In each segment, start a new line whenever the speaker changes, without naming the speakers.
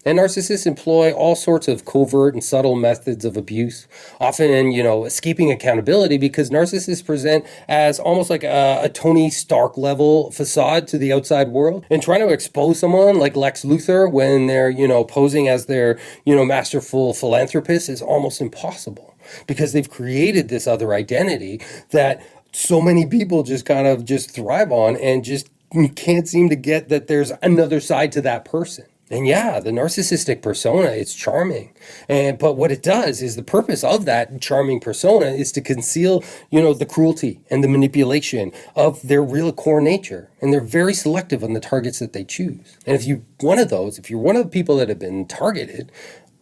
And narcissists employ all sorts of covert and subtle methods of abuse, often in, escaping accountability, because narcissists present as almost like a Tony Stark level facade to the outside world. And trying to expose someone like Lex Luthor when they're, posing as their, masterful philanthropist is almost impossible, because they've created this other identity that so many people just kind of just thrive on and just can't seem to get that there's another side to that person. And yeah, the narcissistic persona, it's charming. But what it does is the purpose of that charming persona is to conceal, the cruelty and the manipulation of their real core nature. And they're very selective on the targets that they choose. And if you're one of the people that have been targeted,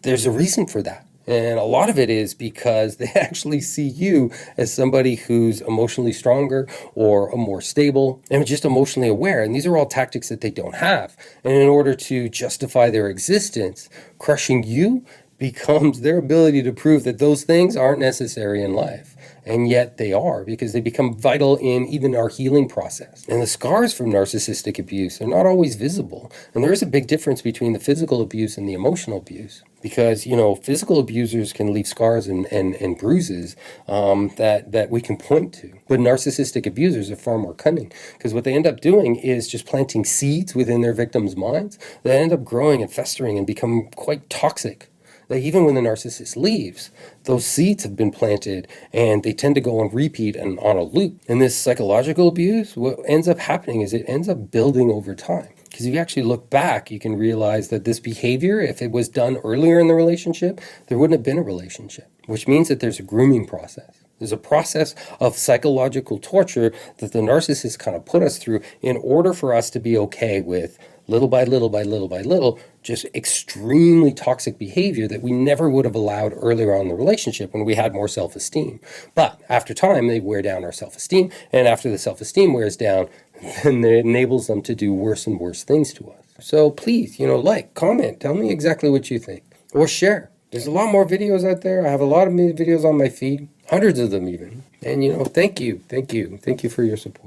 there's a reason for that. And a lot of it is because they actually see you as somebody who's emotionally stronger or more stable and just emotionally aware. And these are all tactics that they don't have. And in order to justify their existence, crushing you becomes their ability to prove that those things aren't necessary in life. And yet they are, because they become vital in even our healing process. And the scars from narcissistic abuse are not always visible. And there is a big difference between the physical abuse and the emotional abuse. Because, physical abusers can leave scars and bruises that we can point to. But narcissistic abusers are far more cunning, because what they end up doing is just planting seeds within their victims' minds that end up growing and festering and become quite toxic. Like even when the narcissist leaves, those seeds have been planted and they tend to go on repeat and on a loop. And this psychological abuse, what ends up happening is it ends up building over time. Because if you actually look back, you can realize that this behavior, if it was done earlier in the relationship, there wouldn't have been a relationship, which means that there's a grooming process. There's a process of psychological torture that the narcissist kind of put us through in order for us to be okay with little by little by little by little, just extremely toxic behavior that we never would have allowed earlier on in the relationship when we had more self-esteem. But after time, they wear down our self-esteem. And after the self-esteem wears down, then it enables them to do worse and worse things to us. So please, like, comment, tell me exactly what you think, or share. There's a lot more videos out there. I have a lot of videos on my feed, hundreds of them even. And, thank you for your support.